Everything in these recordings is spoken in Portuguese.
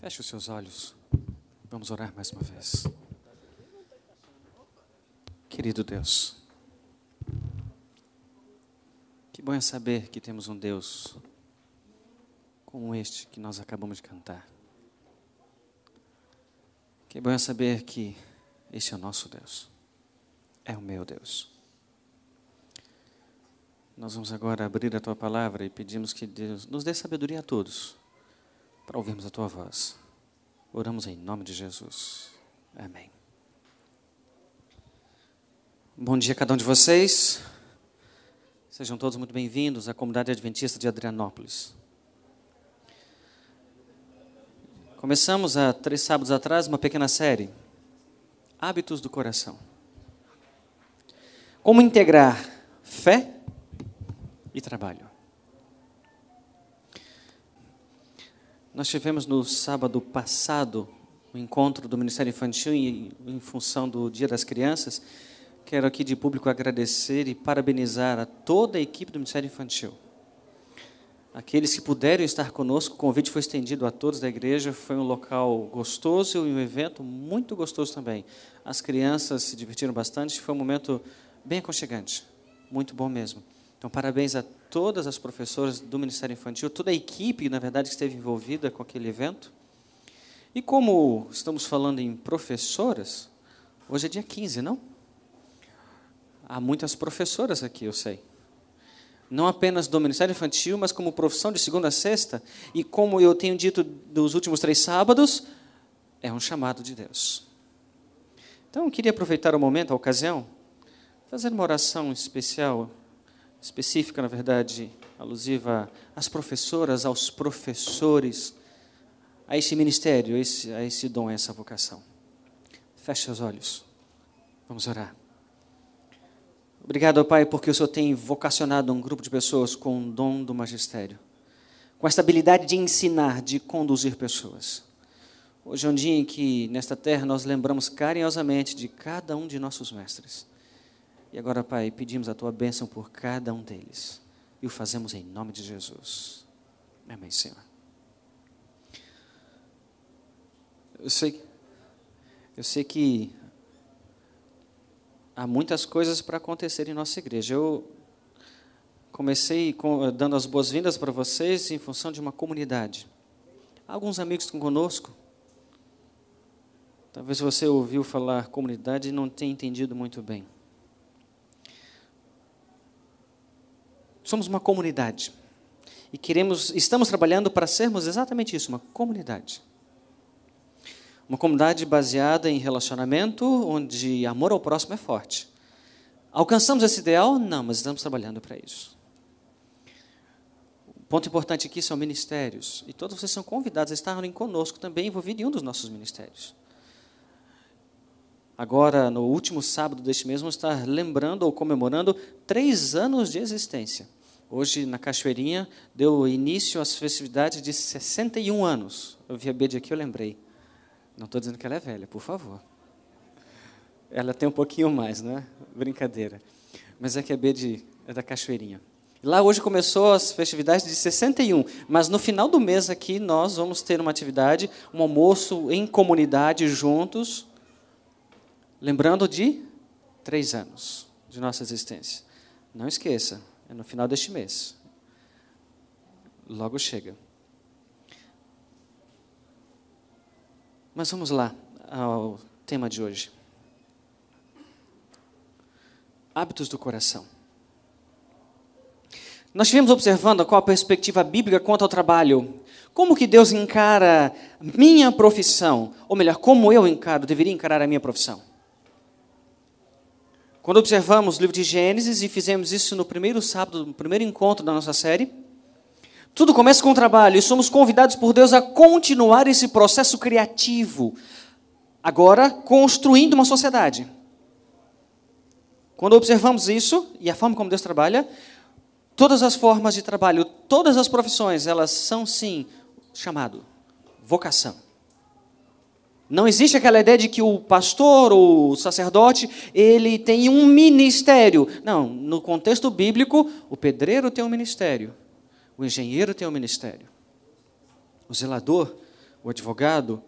Feche os seus olhos. Vamos orar mais uma vez. Querido Deus, que bom é saber que temos um Deus como este que nós acabamos de cantar. Que bom é saber que este é o nosso Deus, é o meu Deus. Nós vamos agora abrir a Tua Palavra e pedimos que Deus nos dê sabedoria a todos, para ouvirmos a Tua voz. Oramos em nome de Jesus. Amém. Bom dia a cada um de vocês. Sejam todos muito bem-vindos à comunidade adventista de Adrianópolis. Começamos há 3 sábados atrás uma pequena série, Hábitos do Coração. Como integrar fé e trabalho. Nós tivemos no sábado passado o encontro do Ministério Infantil e em função do Dia das Crianças. Quero aqui de público agradecer e parabenizar a toda a equipe do Ministério Infantil. Aqueles que puderam estar conosco, o convite foi estendido a todos da igreja, foi um local gostoso e um evento muito gostoso também. As crianças se divertiram bastante, foi um momento bem aconchegante, muito bom mesmo. Então, parabéns a todas as professoras do Ministério Infantil, toda a equipe, na verdade, que esteve envolvida com aquele evento. E como estamos falando em professoras, hoje é dia 15, não? Há muitas professoras aqui, eu sei. Não apenas do Ministério Infantil, mas como profissão de segunda a sexta. E como eu tenho dito nos últimos 3 sábados, é um chamado de Deus. Então, eu queria aproveitar o momento, a ocasião, fazer uma oração específica, na verdade, alusiva às professoras, aos professores, a esse ministério, a esse dom, a essa vocação. Feche os olhos. Vamos orar. Obrigado, Pai, porque o Senhor tem vocacionado um grupo de pessoas com o dom do magistério, com esta habilidade de ensinar, de conduzir pessoas. Hoje é um dia em que, nesta terra, nós lembramos carinhosamente de cada um de nossos mestres. E agora, Pai, pedimos a Tua bênção por cada um deles. E o fazemos em nome de Jesus. Amém, Senhor. Eu sei que há muitas coisas para acontecer em nossa igreja. Eu comecei dando as boas-vindas para vocês em função de uma comunidade. Há alguns amigos que estão conosco. Talvez você ouviu falar comunidade e não tenha entendido muito bem. Somos uma comunidade. E estamos trabalhando para sermos exatamente isso, uma comunidade. Uma comunidade baseada em relacionamento, onde amor ao próximo é forte. Alcançamos esse ideal? Não, mas estamos trabalhando para isso. O ponto importante aqui são ministérios. E todos vocês são convidados a estarem conosco também, envolvidos em um dos nossos ministérios. Agora, no último sábado deste mês, vamos estar lembrando ou comemorando 3 anos de existência. Hoje, na Cachoeirinha, deu início às festividades de 61 anos. Eu vi a Bede aqui, eu lembrei. Não estou dizendo que ela é velha, por favor. Ela tem um pouquinho mais, né? Brincadeira. Mas é que a Bede é da Cachoeirinha. Lá hoje começou as festividades de 61, mas no final do mês aqui nós vamos ter uma atividade, um almoço em comunidade juntos, lembrando de 3 anos de nossa existência. Não esqueça, é no final deste mês. Logo chega. Mas vamos lá ao tema de hoje. Hábitos do coração. Nós estivemos observando qual a perspectiva bíblica quanto ao trabalho. Como que Deus encara minha profissão? Ou melhor, como eu deveria encarar a minha profissão? Quando observamos o livro de Gênesis e fizemos isso no primeiro sábado, no primeiro encontro da nossa série, tudo começa com o trabalho e somos convidados por Deus a continuar esse processo criativo, agora construindo uma sociedade. Quando observamos isso e a forma como Deus trabalha, todas as formas de trabalho, todas as profissões, elas são sim chamado vocação. Não existe aquela ideia de que o pastor ou o sacerdote, ele tem um ministério. Não, no contexto bíblico, o pedreiro tem um ministério. O engenheiro tem um ministério. O zelador, o advogado,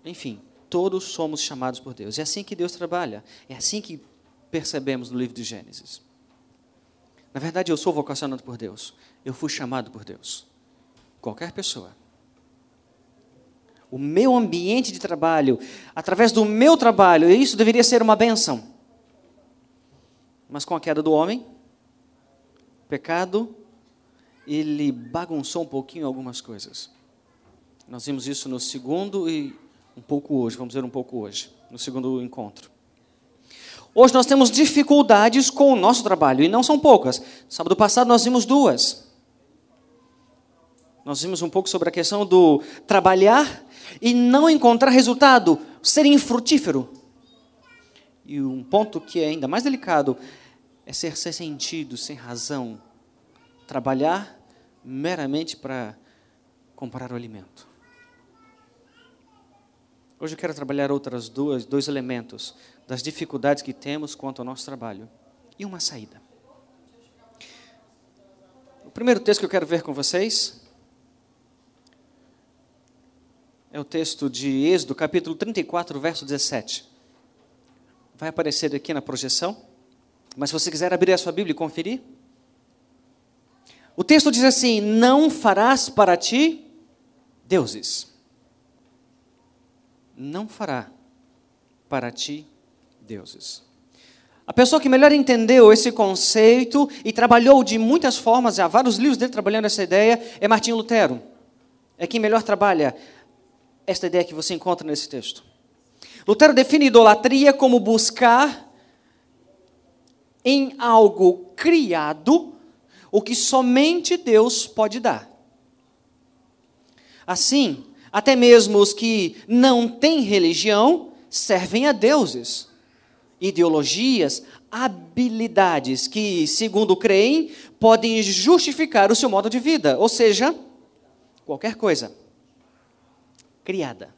enfim, todos somos chamados por Deus. É assim que Deus trabalha. É assim que percebemos no livro de Gênesis. Na verdade, eu sou vocacionado por Deus. Eu fui chamado por Deus. Qualquer pessoa. O meu ambiente de trabalho, através do meu trabalho, isso deveria ser uma bênção. Mas com a queda do homem, o pecado, ele bagunçou um pouquinho algumas coisas. Nós vimos isso no segundo e um pouco hoje, vamos ver um pouco hoje, no segundo encontro. Hoje nós temos dificuldades com o nosso trabalho, e não são poucas. Sábado passado nós vimos duas. Nós vimos um pouco sobre a questão do trabalhar e não encontrar resultado, ser infrutífero. E um ponto que é ainda mais delicado é ser sem sentido, sem razão. Trabalhar meramente para comprar o alimento. Hoje eu quero trabalhar dois elementos das dificuldades que temos quanto ao nosso trabalho e uma saída. O primeiro texto que eu quero ver com vocês é o texto de Êxodo, capítulo 34, verso 17. Vai aparecer aqui na projeção, mas se você quiser abrir a sua Bíblia e conferir. O texto diz assim: não farás para ti deuses. Não fará para ti deuses. A pessoa que melhor entendeu esse conceito e trabalhou de muitas formas, há vários livros dele trabalhando essa ideia, é Martinho Lutero. É quem melhor trabalha esta ideia que você encontra nesse texto. Lutero define idolatria como buscar em algo criado o que somente Deus pode dar. Assim, até mesmo os que não têm religião servem a deuses, ideologias, habilidades que, segundo creem, podem justificar o seu modo de vida, ou seja, qualquer coisa criada,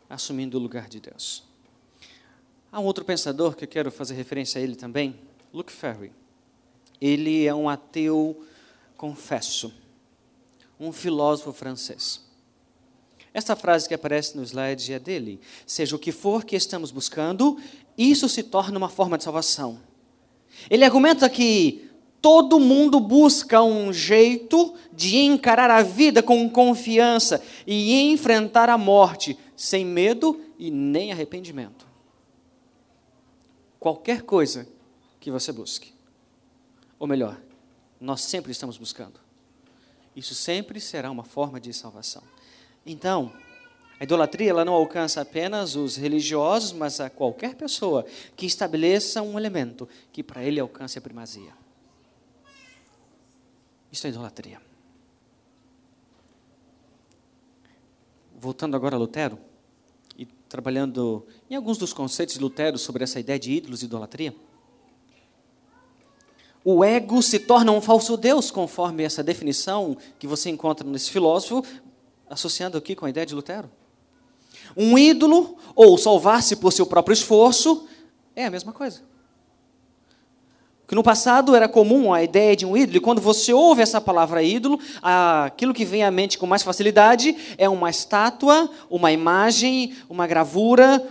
assumindo o lugar de Deus. Há um outro pensador que eu quero fazer referência a ele também, Luc Ferry. Ele é um ateu confesso, um filósofo francês. Esta frase que aparece no slide é dele: seja o que for que estamos buscando, isso se torna uma forma de salvação. Ele argumenta que todo mundo busca um jeito de encarar a vida com confiança e enfrentar a morte sem medo e nem arrependimento. Qualquer coisa que você busque, ou melhor, nós sempre estamos buscando, isso sempre será uma forma de salvação. Então, a idolatria ela não alcança apenas os religiosos, mas a qualquer pessoa que estabeleça um elemento que para ele alcance a primazia. Isso é idolatria. Voltando agora a Lutero, e trabalhando em alguns dos conceitos de Lutero sobre essa ideia de ídolos e idolatria, o ego se torna um falso Deus, conforme essa definição que você encontra nesse filósofo, associando aqui com a ideia de Lutero. Um ídolo, ou salvar-se por seu próprio esforço, é a mesma coisa. Que no passado era comum a ideia de um ídolo, e quando você ouve essa palavra ídolo, aquilo que vem à mente com mais facilidade é uma estátua, uma imagem, uma gravura,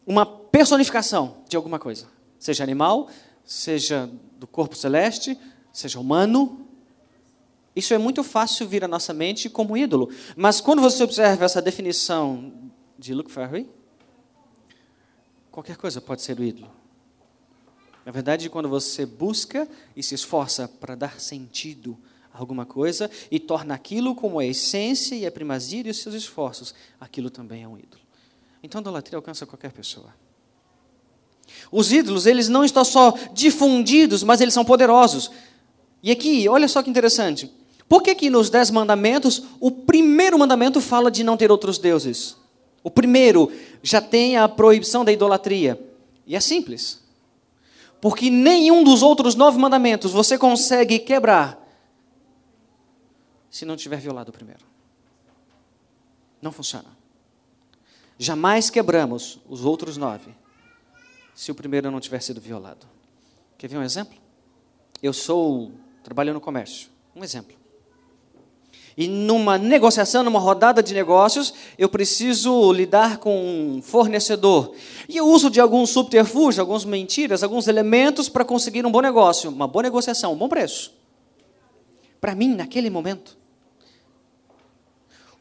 uma personificação de alguma coisa. Seja animal, seja do corpo celeste, seja humano. Isso é muito fácil vir à nossa mente como ídolo. Mas quando você observa essa definição de Luc Ferry, qualquer coisa pode ser o ídolo. Na verdade, quando você busca e se esforça para dar sentido a alguma coisa e torna aquilo como a essência e a primazia de seus esforços, aquilo também é um ídolo. Então, a idolatria alcança qualquer pessoa. Os ídolos, eles não estão só difundidos, mas eles são poderosos. E aqui, olha só que interessante. Por que nos 10 mandamentos, o primeiro mandamento fala de não ter outros deuses? O primeiro já tem a proibição da idolatria. E é simples. Porque nenhum dos outros 9 mandamentos você consegue quebrar se não tiver violado o primeiro. Não funciona. Jamais quebramos os outros 9 se o primeiro não tiver sido violado. Quer ver um exemplo? Eu trabalho no comércio. Um exemplo. E numa negociação, numa rodada de negócios, eu preciso lidar com um fornecedor. E eu uso de alguns subterfúgios, algumas mentiras, alguns elementos para conseguir um bom negócio, uma boa negociação, um bom preço. Para mim, naquele momento,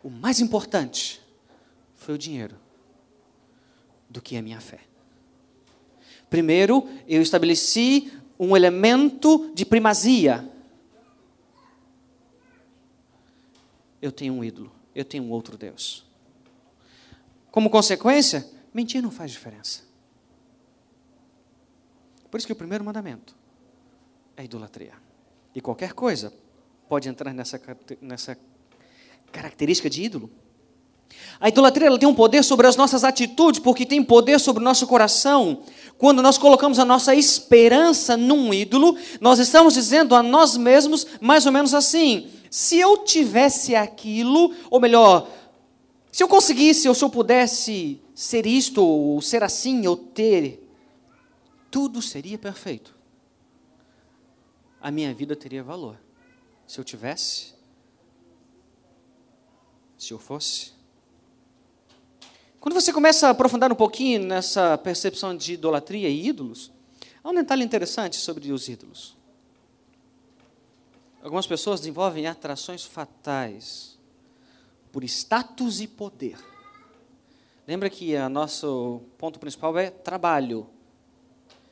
o mais importante foi o dinheiro do que a minha fé. Primeiro, eu estabeleci um elemento de primazia. Eu tenho um ídolo, eu tenho um outro Deus. Como consequência, mentir não faz diferença. Por isso que o primeiro mandamento é a idolatria. E qualquer coisa pode entrar nessa característica de ídolo. A idolatria ela tem um poder sobre as nossas atitudes, porque tem poder sobre o nosso coração. Quando nós colocamos a nossa esperança num ídolo, nós estamos dizendo a nós mesmos mais ou menos assim: se eu tivesse aquilo, ou melhor, se eu conseguisse, ou se eu pudesse ser isto, ou ser assim, ou ter, tudo seria perfeito. A minha vida teria valor. Se eu tivesse, se eu fosse. Quando você começa a aprofundar um pouquinho nessa percepção de idolatria e ídolos, há um detalhe interessante sobre os ídolos. Algumas pessoas desenvolvem atrações fatais por status e poder. Lembra que o nosso ponto principal é trabalho.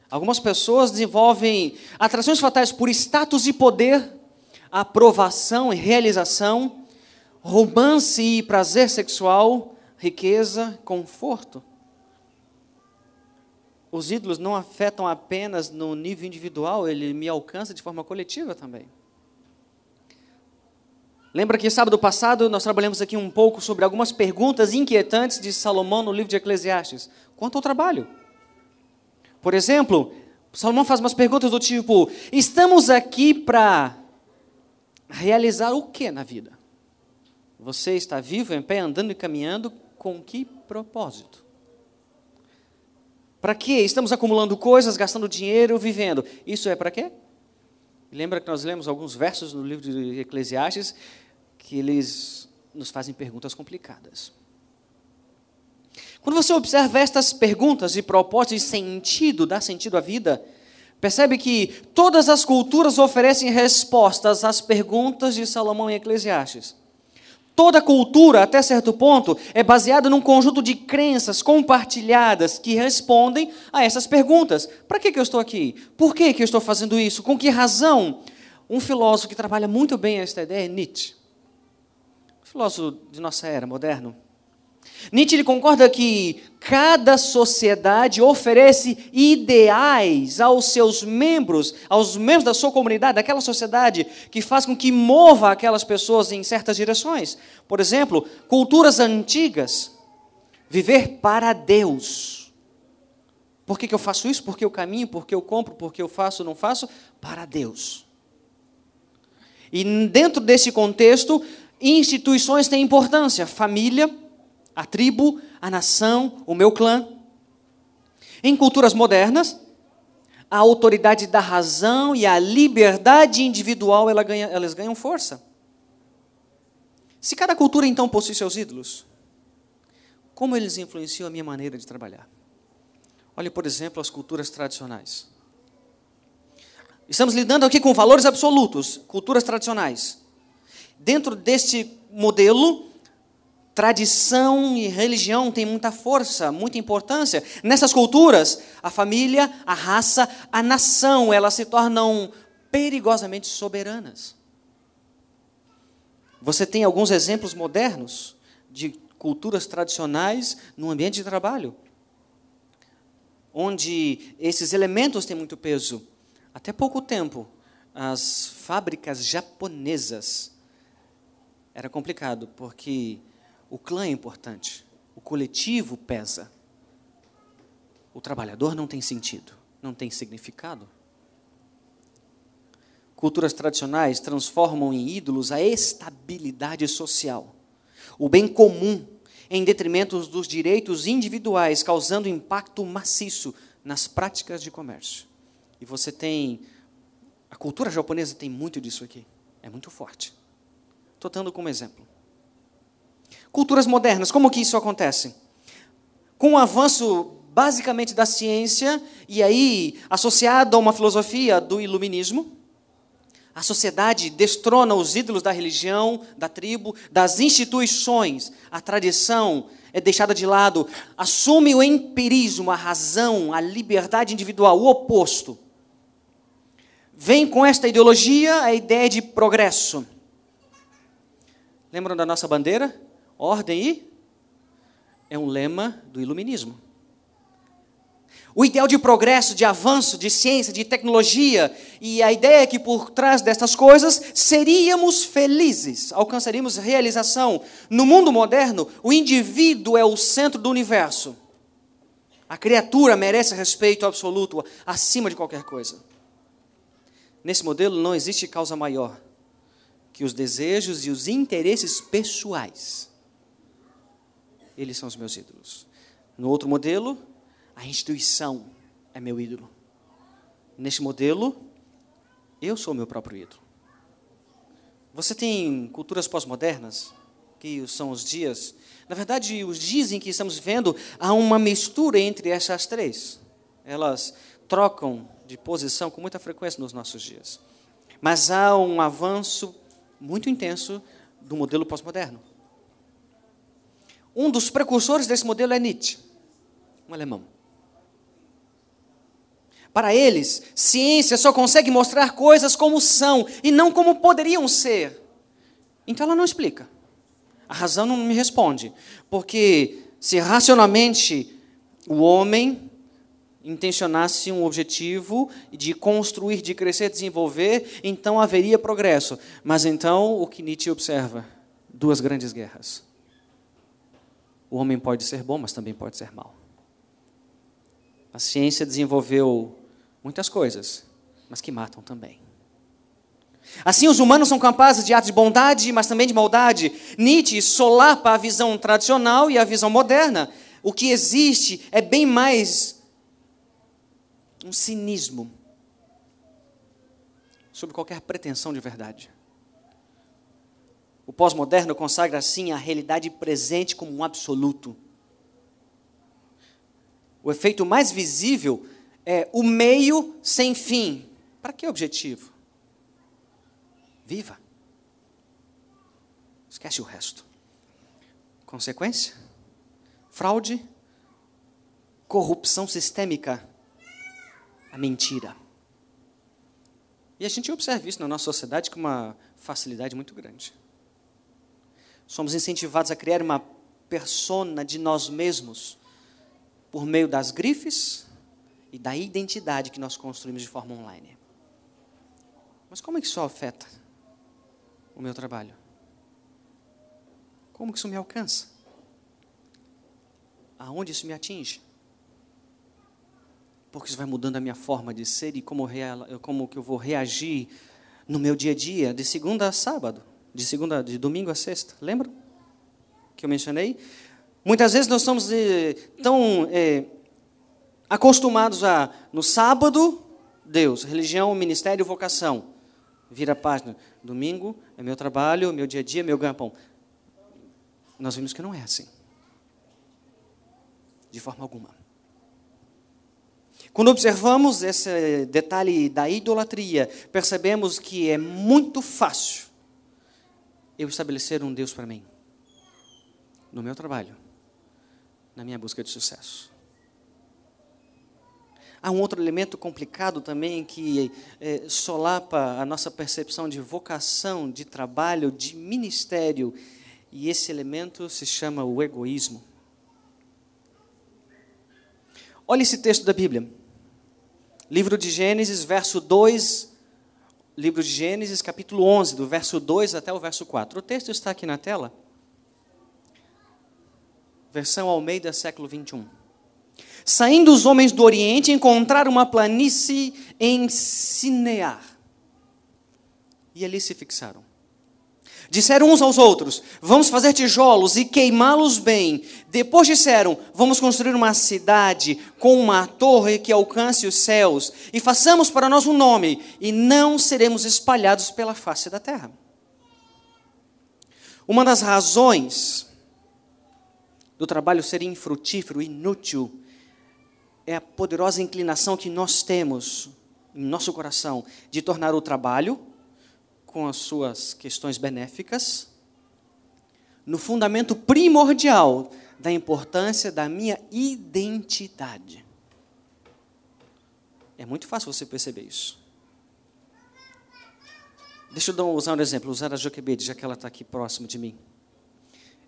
Algumas pessoas desenvolvem atrações fatais por status e poder, aprovação e realização, romance e prazer sexual, riqueza, conforto. Os ídolos não afetam apenas no nível individual, ele me alcança de forma coletiva também. Lembra que sábado passado nós trabalhamos aqui um pouco sobre algumas perguntas inquietantes de Salomão no livro de Eclesiastes, quanto ao trabalho. Por exemplo, Salomão faz umas perguntas do tipo: estamos aqui para realizar o que na vida? Você está vivo, em pé, andando e caminhando, com que propósito? Para quê? Estamos acumulando coisas, gastando dinheiro, vivendo. Isso é para quê? Lembra que nós lemos alguns versos no livro de Eclesiastes que eles nos fazem perguntas complicadas. Quando você observa estas perguntas de propósito e sentido, dá sentido à vida, percebe que todas as culturas oferecem respostas às perguntas de Salomão em Eclesiastes. Toda cultura, até certo ponto, é baseada num conjunto de crenças compartilhadas que respondem a essas perguntas. Para que eu estou aqui? Por que eu estou fazendo isso? Com que razão? Um filósofo que trabalha muito bem esta ideia é Nietzsche. Filósofo de nossa era, moderno. Nietzsche ele concorda que cada sociedade oferece ideais aos seus membros, aos membros da sua comunidade, daquela sociedade, que faz com que mova aquelas pessoas em certas direções. Por exemplo, culturas antigas, viver para Deus. Por que eu faço isso? Por que eu caminho? Por que eu compro? Por que eu faço ou não faço? Para Deus. E dentro desse contexto, instituições têm importância. Família, a tribo, a nação, o meu clã. Em culturas modernas, a autoridade da razão e a liberdade individual elas ganham força. Se cada cultura então possui seus ídolos, como eles influenciam a minha maneira de trabalhar? Olhe, por exemplo, as culturas tradicionais. Estamos lidando aqui com valores absolutos, culturas tradicionais. Dentro deste modelo, tradição e religião têm muita força, muita importância. Nessas culturas, a família, a raça, a nação, elas se tornam perigosamente soberanas. Você tem alguns exemplos modernos de culturas tradicionais no ambiente de trabalho, onde esses elementos têm muito peso. Até pouco tempo, as fábricas japonesas era complicado, porque o clã é importante, o coletivo pesa. O trabalhador não tem sentido, não tem significado. Culturas tradicionais transformam em ídolos a estabilidade social, o bem comum, em detrimento dos direitos individuais, causando impacto maciço nas práticas de comércio. E você tem, a cultura japonesa tem muito disso aqui, é muito forte. Estou dando como exemplo. Culturas modernas, como que isso acontece? Com o avanço, basicamente, da ciência, e aí associado a uma filosofia do iluminismo, a sociedade destrona os ídolos da religião, da tribo, das instituições. A tradição é deixada de lado, assume o empirismo, a razão, a liberdade individual, o oposto. Vem com esta ideologia a ideia de progresso. Lembram da nossa bandeira? Ordem e... é um lema do iluminismo. O ideal de progresso, de avanço, de ciência, de tecnologia, e a ideia é que por trás destas coisas seríamos felizes, alcançaríamos realização. No mundo moderno, o indivíduo é o centro do universo. A criatura merece respeito absoluto, acima de qualquer coisa. Nesse modelo não existe causa maior que os desejos e os interesses pessoais. Eles são os meus ídolos. No outro modelo, a instituição é meu ídolo. Neste modelo, eu sou o meu próprio ídolo. Você tem culturas pós-modernas, que são os dias... Na verdade, os dias em que estamos vivendo, há uma mistura entre essas três. Elas trocam de posição com muita frequência nos nossos dias. Mas há um avanço muito intenso do modelo pós-moderno. Um dos precursores desse modelo é Nietzsche, um alemão. Para eles, ciência só consegue mostrar coisas como são e não como poderiam ser. Então ela não explica. A razão não me responde. Porque se racionalmente o homem intencionasse um objetivo de construir, de crescer, desenvolver, então haveria progresso. Mas então o que Nietzsche observa? 2 grandes guerras. O homem pode ser bom, mas também pode ser mau. A ciência desenvolveu muitas coisas, mas que matam também. Assim, os humanos são capazes de atos de bondade, mas também de maldade. Nietzsche solapa a visão tradicional e a visão moderna. O que existe é bem mais um cinismo sobre qualquer pretensão de verdade. O pós-moderno consagra, assim, a realidade presente como um absoluto. O efeito mais visível é o meio sem fim. Para que objetivo? Viva. Esquece o resto. Consequência? Fraude, corrupção sistêmica, a mentira. E a gente observa isso na nossa sociedade com uma facilidade muito grande. Somos incentivados a criar uma persona de nós mesmos por meio das grifes e da identidade que nós construímos de forma online. Mas como é que isso afeta o meu trabalho? Como que isso me alcança? Aonde isso me atinge? Porque isso vai mudando a minha forma de ser e como que eu vou reagir no meu dia a dia, de segunda a sábado, de domingo a sexta. Lembra que eu mencionei? Muitas vezes nós somos tão acostumados a, no sábado, Deus, religião, ministério, vocação. Vira a página. Domingo é meu trabalho, meu dia a dia, meu ganha-pão. Nós vimos que não é assim. De forma alguma. Quando observamos esse detalhe da idolatria, percebemos que é muito fácil eu estabelecer um Deus para mim. No meu trabalho. Na minha busca de sucesso. Há um outro elemento complicado também que solapa a nossa percepção de vocação, de trabalho, de ministério. E esse elemento se chama o egoísmo. Olha esse texto da Bíblia. Livro de Gênesis, verso 2. Livro de Gênesis, capítulo 11, do verso 2 até o verso 4. O texto está aqui na tela. Versão Almeida, século 21. Saindo os homens do Oriente, encontraram uma planície em Sinear. E ali se fixaram. Disseram uns aos outros, vamos fazer tijolos e queimá-los bem. Depois disseram, vamos construir uma cidade com uma torre que alcance os céus. E façamos para nós um nome, e não seremos espalhados pela face da terra. Uma das razões do trabalho ser infrutífero, inútil, é a poderosa inclinação que nós temos em nosso coração de tornar o trabalho, com as suas questões benéficas, no fundamento primordial da importância da minha identidade. É muito fácil você perceber isso. Deixa eu usar um exemplo, usar a Joquebede, já que ela está aqui próximo de mim.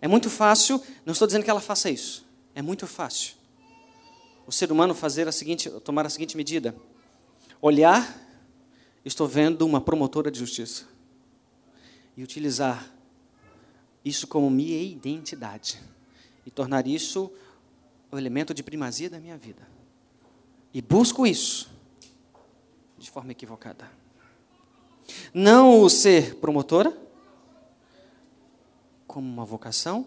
É muito fácil, não estou dizendo que ela faça isso, é muito fácil o ser humano tomar a seguinte medida: olhar, estou vendo uma promotora de justiça, e utilizar isso como minha identidade, e tornar isso o elemento de primazia da minha vida. E busco isso de forma equivocada. Não o ser promotora, como uma vocação,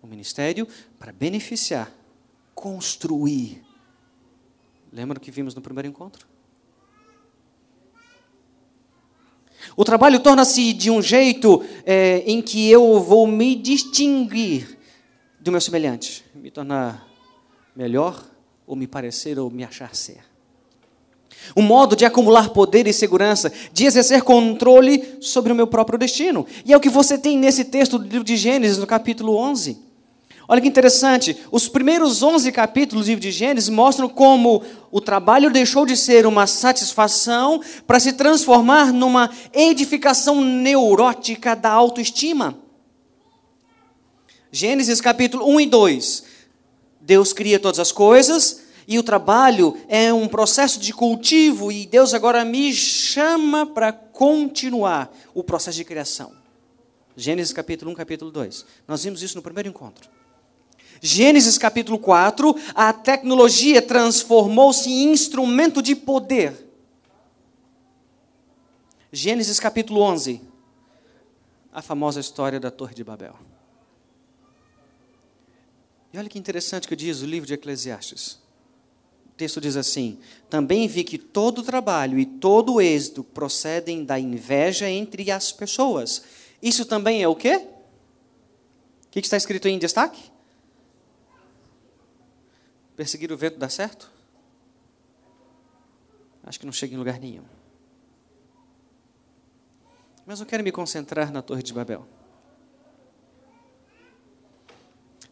um ministério, para beneficiar, construir. Lembra do que vimos no primeiro encontro? O trabalho torna-se de um jeito em que eu vou me distinguir do meu semelhante, me tornar melhor, ou me parecer, ou me achar ser. Um modo de acumular poder e segurança, de exercer controle sobre o meu próprio destino. E é o que você tem nesse texto do livro de Gênesis, no capítulo 11. Olha que interessante, os primeiros 11 capítulos do livro de Gênesis mostram como o trabalho deixou de ser uma satisfação para se transformar numa edificação neurótica da autoestima. Gênesis capítulo 1 e 2. Deus cria todas as coisas e o trabalho é um processo de cultivo e Deus agora me chama para continuar o processo de criação. Gênesis capítulo 1, capítulo 2. Nós vimos isso no primeiro encontro. Gênesis capítulo 4, a tecnologia transformou-se em instrumento de poder. Gênesis capítulo 11, a famosa história da Torre de Babel. E olha que interessante que diz o livro de Eclesiastes. O texto diz assim: também vi que todo trabalho e todo êxito procedem da inveja entre as pessoas. Isso também é o quê? O que está escrito aí em destaque? Perseguir o vento dá certo? Acho que não chega em lugar nenhum. Mas eu quero me concentrar na Torre de Babel.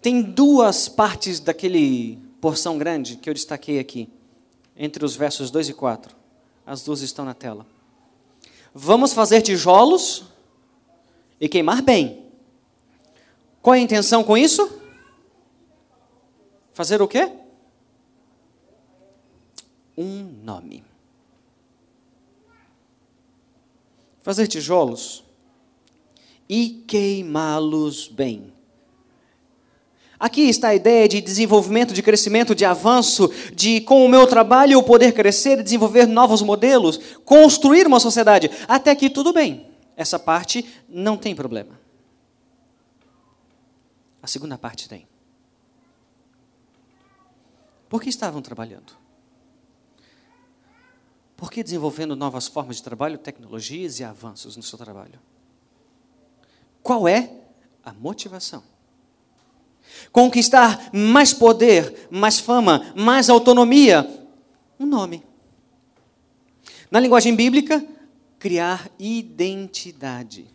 Tem duas partes daquele porção grande que eu destaquei aqui, entre os versos 2 e 4. As duas estão na tela. Vamos fazer tijolos e queimar bem. Qual é a intenção com isso? Fazer o quê? Um nome. Fazer tijolos e queimá-los bem. Aqui está a ideia de desenvolvimento, de crescimento, de avanço, de com o meu trabalho eu poder crescer e desenvolver novos modelos, construir uma sociedade. Até aqui tudo bem. Essa parte não tem problema. A segunda parte tem. Por que estavam trabalhando? Por que desenvolvendo novas formas de trabalho, tecnologias e avanços no seu trabalho? Qual é a motivação? Conquistar mais poder, mais fama, mais autonomia. Um nome. Na linguagem bíblica, criar identidade.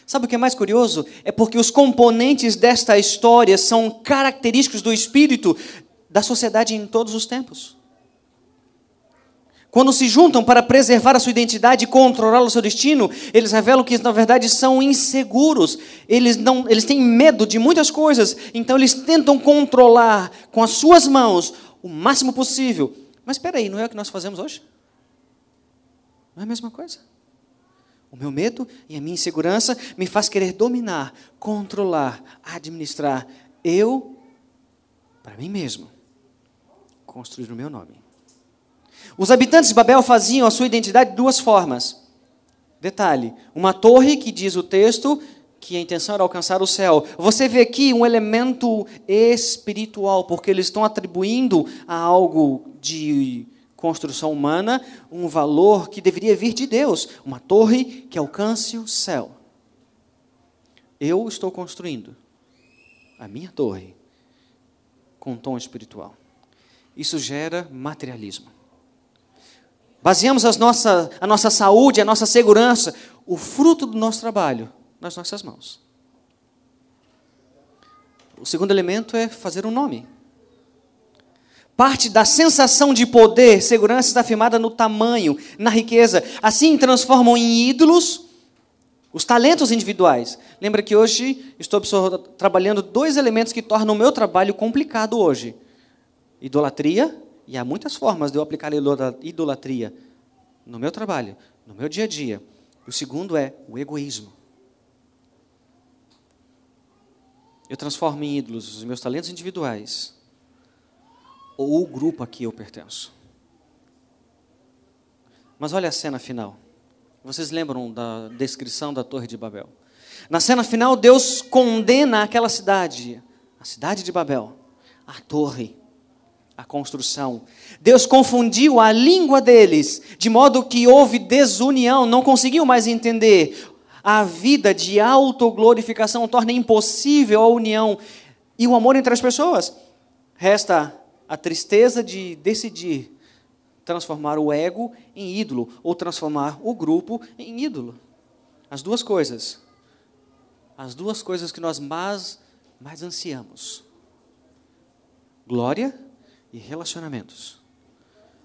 Sabe o que é mais curioso? É porque os componentes desta história são característicos do espírito da sociedade em todos os tempos. Quando se juntam para preservar a sua identidade e controlar o seu destino, eles revelam que, na verdade, são inseguros. Eles têm medo de muitas coisas, então eles tentam controlar com as suas mãos o máximo possível. Mas espera aí, não é o que nós fazemos hoje? Não é a mesma coisa? O meu medo e a minha insegurança me faz querer dominar, controlar, administrar. Eu, para mim mesmo, construir o meu nome. Os habitantes de Babel faziam a sua identidade de duas formas. Detalhe, uma torre que diz o texto que a intenção era alcançar o céu. Você vê aqui um elemento espiritual, porque eles estão atribuindo a algo de construção humana um valor que deveria vir de Deus. Uma torre que alcance o céu. Eu estou construindo a minha torre com um tom espiritual. Isso gera materialismo. Baseamos a nossa saúde, a nossa segurança, o fruto do nosso trabalho nas nossas mãos. O segundo elemento é fazer um nome. Parte da sensação de poder, segurança está firmada no tamanho, na riqueza. Assim transformam em ídolos os talentos individuais. Lembra que hoje estou trabalhando 2 elementos que tornam o meu trabalho complicado hoje. Idolatria, e há muitas formas de eu aplicar idolatria no meu trabalho, no meu dia a dia. E o segundo é o egoísmo. Eu transformo em ídolos os meus talentos individuais ou o grupo a que eu pertenço. Mas olha a cena final. Vocês lembram da descrição da Torre de Babel? Na cena final, Deus condena aquela cidade, a cidade de Babel, a torre, a construção. Deus confundiu a língua deles, de modo que houve desunião, não conseguiam mais entender. A vida de autoglorificação torna impossível a união e o amor entre as pessoas. Resta a tristeza de decidir transformar o ego em ídolo ou transformar o grupo em ídolo. As duas coisas que nós mais ansiamos. Glória e relacionamentos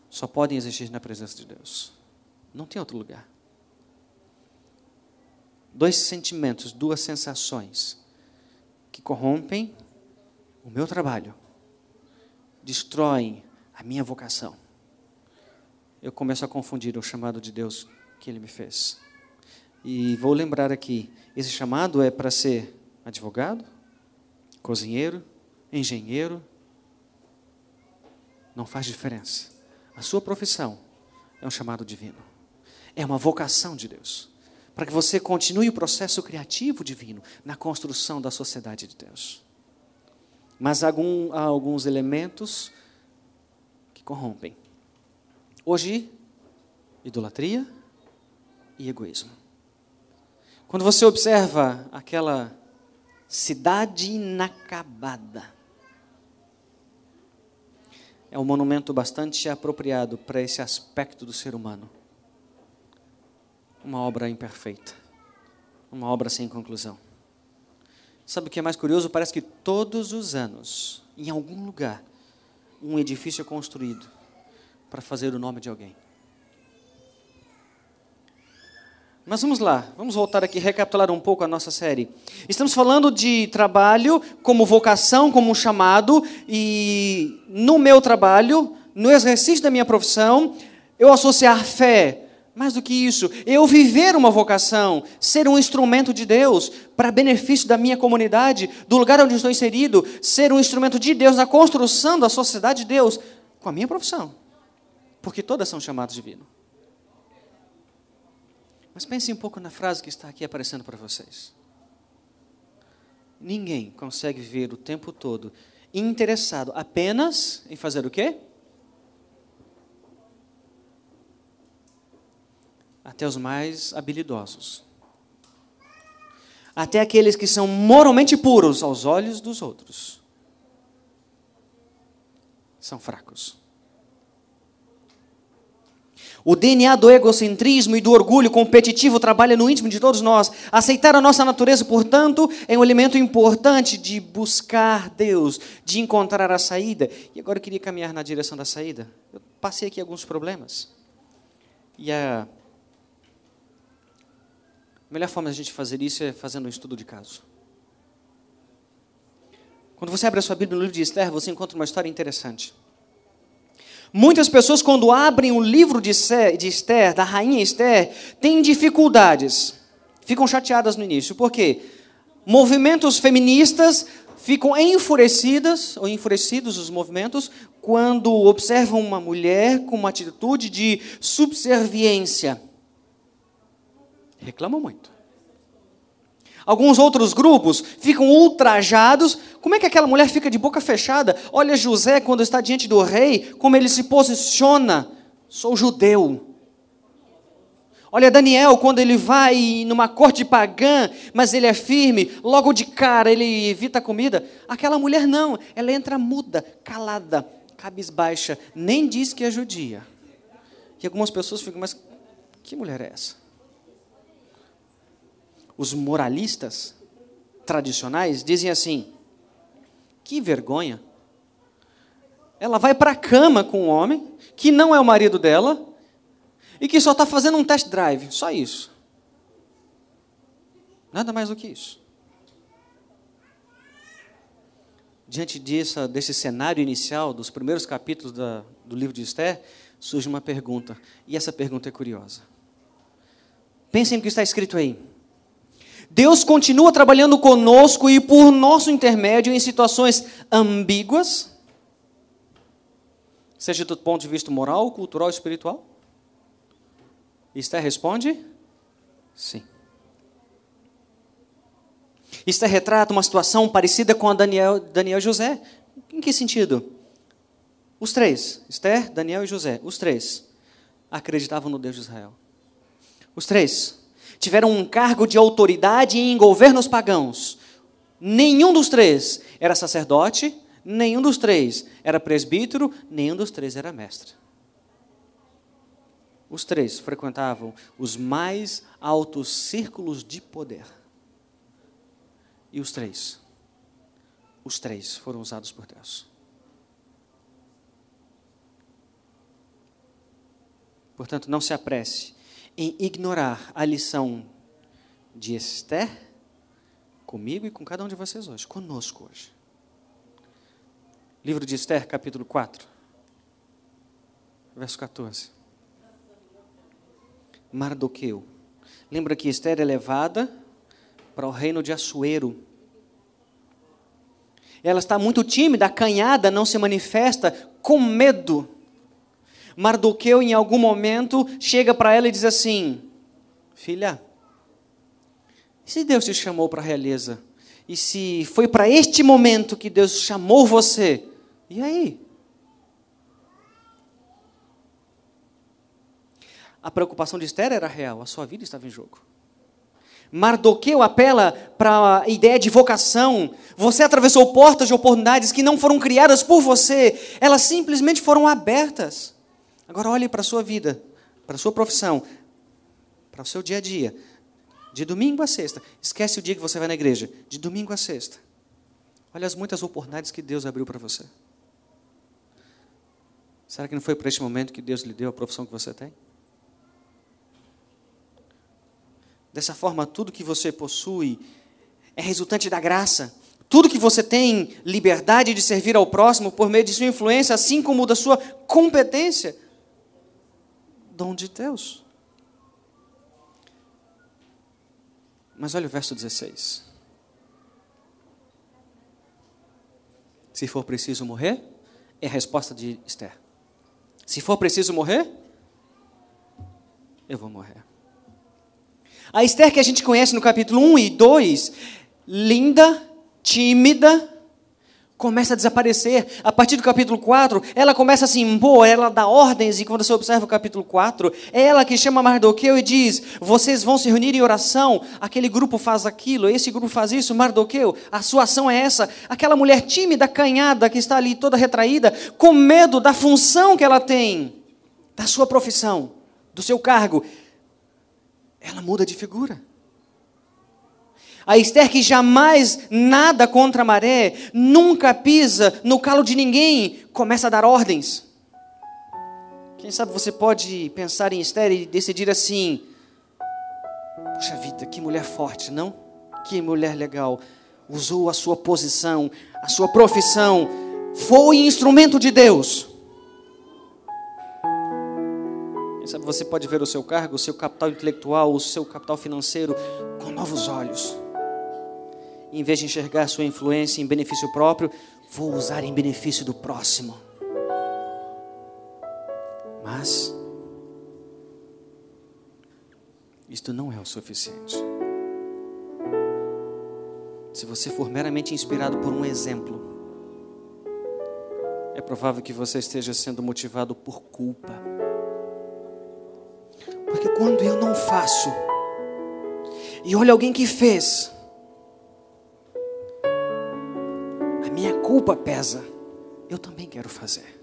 só podem existir na presença de Deus. Não tem outro lugar. 2 sentimentos, 2 sensações que corrompem o meu trabalho, destroem a minha vocação. Eu começo a confundir o chamado de Deus que Ele me fez. E vou lembrar aqui, esse chamado é para ser advogado, cozinheiro, engenheiro. Não faz diferença. A sua profissão é um chamado divino. É uma vocação de Deus. Para que você continue o processo criativo divino na construção da sociedade de Deus. Mas há alguns elementos que corrompem. Hoje, idolatria e egoísmo. Quando você observa aquela cidade inacabada, é um monumento bastante apropriado para esse aspecto do ser humano. Uma obra imperfeita, uma obra sem conclusão. Sabe o que é mais curioso? Parece que todos os anos, em algum lugar, um edifício é construído para fazer o nome de alguém. Mas vamos lá, vamos voltar aqui, recapitular um pouco a nossa série. Estamos falando de trabalho como vocação, como um chamado, e no meu trabalho, no exercício da minha profissão, eu associar fé. Mais do que isso, eu viver uma vocação, ser um instrumento de Deus para benefício da minha comunidade, do lugar onde estou inserido, ser um instrumento de Deus na construção da sociedade de Deus, com a minha profissão. Porque todas são chamados divinos. Mas pense um pouco na frase que está aqui aparecendo para vocês. Ninguém consegue viver o tempo todo interessado apenas em fazer o quê? Até os mais habilidosos. Até aqueles que são moralmente puros aos olhos dos outros. São fracos. O DNA do egocentrismo e do orgulho competitivo trabalha no íntimo de todos nós. Aceitar a nossa natureza, portanto, é um elemento importante de buscar Deus, de encontrar a saída. E agora eu queria caminhar na direção da saída. Eu passei aqui alguns problemas. E a melhor forma de a gente fazer isso é fazendo um estudo de caso. Quando você abre a sua Bíblia no livro de Esther, você encontra uma história interessante. Muitas pessoas, quando abrem o livro de Esther, da rainha Esther, têm dificuldades. Ficam chateadas no início. Por quê? Movimentos feministas ficam enfurecidos os movimentos, quando observam uma mulher com uma atitude de subserviência. Reclamam muito. Alguns outros grupos ficam ultrajados. Como é que aquela mulher fica de boca fechada? Olha José, quando está diante do rei, como ele se posiciona. Sou judeu. Olha, Daniel, quando ele vai numa corte pagã, mas ele é firme, logo de cara ele evita a comida. Aquela mulher não, ela entra muda, calada, cabisbaixa, nem diz que é judia. E algumas pessoas ficam, mas que mulher é essa? Os moralistas tradicionais dizem assim, que vergonha. Ela vai para a cama com um homem que não é o marido dela e que só está fazendo um test drive, só isso. Nada mais do que isso. Diante desse cenário inicial, dos primeiros capítulos do livro de Esther, surge uma pergunta, e essa pergunta é curiosa. Pensem no que está escrito aí. Deus continua trabalhando conosco e por nosso intermédio em situações ambíguas, seja do ponto de vista moral, cultural, espiritual? Esther responde, sim. Esther retrata uma situação parecida com a Daniel e José. Em que sentido? Os três, Esther, Daniel e José, os três acreditavam no Deus de Israel. Os três tiveram um cargo de autoridade em governos pagãos. Nenhum dos três era sacerdote, nenhum dos três era presbítero, nenhum dos três era mestre. Os três frequentavam os mais altos círculos de poder. E os três foram usados por Deus. Portanto, não se apresse em ignorar a lição de Esther comigo e com cada um de vocês hoje, conosco hoje. Livro de Esther, capítulo 4, verso 14. Mardoqueu. Lembra que Esther é levada para o reino de Assuero. Ela está muito tímida, acanhada, não se manifesta, com medo. Mardoqueu, em algum momento, chega para ela e diz assim, filha, e se Deus te chamou para a realeza? E se foi para este momento que Deus chamou você? E aí? A preocupação de Esther era real, a sua vida estava em jogo. Mardoqueu apela para a ideia de vocação. Você atravessou portas de oportunidades que não foram criadas por você, elas simplesmente foram abertas. Agora olhe para a sua vida, para a sua profissão, para o seu dia a dia, de domingo a sexta. Esquece o dia que você vai na igreja, de domingo a sexta. Olha as muitas oportunidades que Deus abriu para você. Será que não foi para este momento que Deus lhe deu a profissão que você tem? Dessa forma, tudo que você possui é resultante da graça. Tudo que você tem liberdade de servir ao próximo por meio de sua influência, assim como da sua competência, dom de Deus. Mas olha o verso 16. Se for preciso morrer, é a resposta de Esther. Se for preciso morrer, eu vou morrer. A Esther que a gente conhece no capítulo 1 e 2, linda, tímida, começa a desaparecer. A partir do capítulo 4, ela começa a se impor, ela dá ordens, e quando você observa o capítulo 4, é ela que chama Mardoqueu e diz, vocês vão se reunir em oração, aquele grupo faz aquilo, esse grupo faz isso, Mardoqueu, a sua ação é essa. Aquela mulher tímida, acanhada, que está ali toda retraída, com medo da função que ela tem, da sua profissão, do seu cargo, ela muda de figura. A Esther que jamais nada contra a maré, nunca pisa no calo de ninguém, começa a dar ordens. Quem sabe você pode pensar em Esther e decidir assim, puxa vida, que mulher forte, não? Que mulher legal. Usou a sua posição, a sua profissão, foi instrumento de Deus. Quem sabe você pode ver o seu cargo, o seu capital intelectual, o seu capital financeiro com novos olhos. Em vez de enxergar sua influência em benefício próprio, vou usar em benefício do próximo. Mas isto não é o suficiente. Se você for meramente inspirado por um exemplo, é provável que você esteja sendo motivado por culpa. Porque quando eu não faço e olho alguém que fez, a minha culpa pesa. Eu também quero fazer.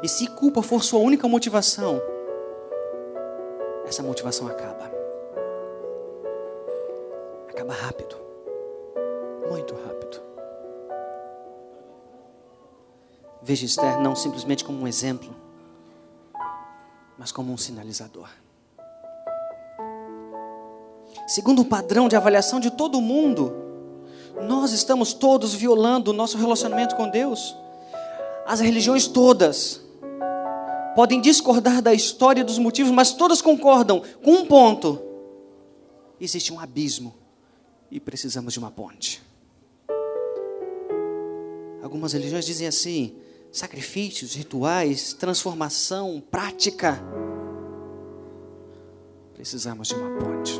E se culpa for sua única motivação, essa motivação acaba. Acaba rápido. Muito rápido. Veja Esther não simplesmente como um exemplo, mas como um sinalizador. Segundo o padrão de avaliação de todo mundo, nós estamos todos violando o nosso relacionamento com Deus. As religiões todas podem discordar da história e dos motivos, mas todas concordam com um ponto: existe um abismo e precisamos de uma ponte. Algumas religiões dizem assim: sacrifícios, rituais, transformação, prática. Precisamos de uma ponte.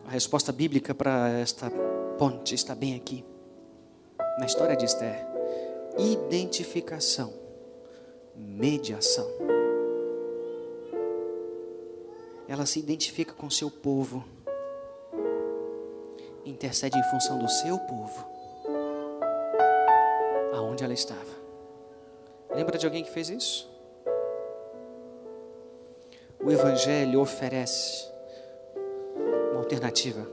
A resposta bíblica para esta ponte está bem aqui, na história de Esther: identificação, mediação. Ela se identifica com seu povo, intercede em função do seu povo, aonde ela estava. Lembra de alguém que fez isso? O Evangelho oferece uma alternativa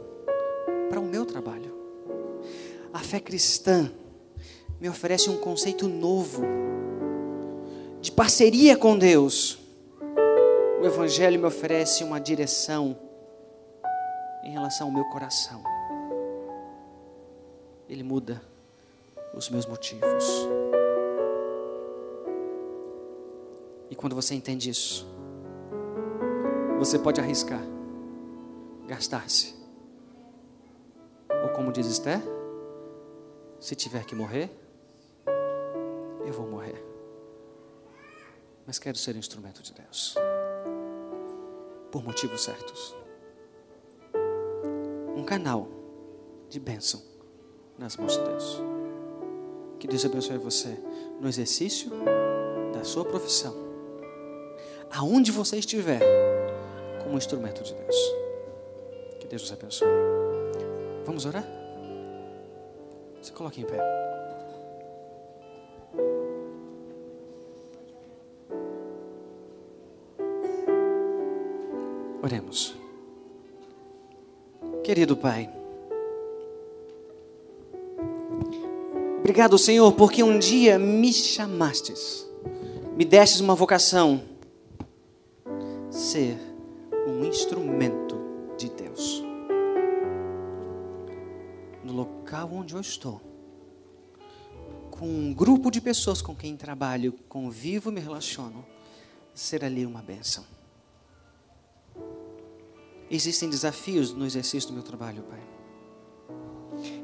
para o meu trabalho. A fé cristã me oferece um conceito novo de parceria com Deus. O Evangelho me oferece uma direção em relação ao meu coração. Ele muda os meus motivos. E quando você entende isso, você pode arriscar, gastar-se. Ou como diz Esther, se tiver que morrer, eu vou morrer. Mas quero ser um instrumento de Deus, por motivos certos. Um canal de bênção nas mãos de Deus. Que Deus abençoe você no exercício da sua profissão, aonde você estiver, como instrumento de Deus. Que Deus nos abençoe. Vamos orar? Se coloque em pé. Oremos. Querido Pai, obrigado, Senhor, porque um dia me chamastes, me destes uma vocação, ser um instrumento de Deus. No local onde eu estou, com um grupo de pessoas com quem trabalho, convivo, me relaciono, ser ali uma bênção. Existem desafios no exercício do meu trabalho, Pai.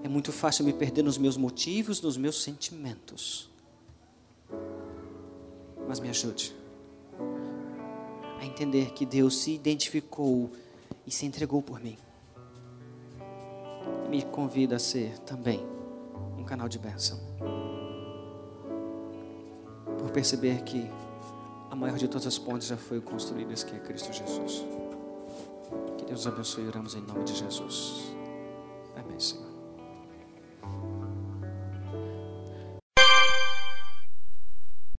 É muito fácil me perder nos meus motivos, nos meus sentimentos. Mas me ajude a entender que Deus se identificou e se entregou por mim. Me convida a ser também um canal de bênção. Por perceber que a maior de todas as pontes já foi construída, que é Cristo Jesus. Que Deus abençoe e oramos em nome de Jesus. Amém, Senhor.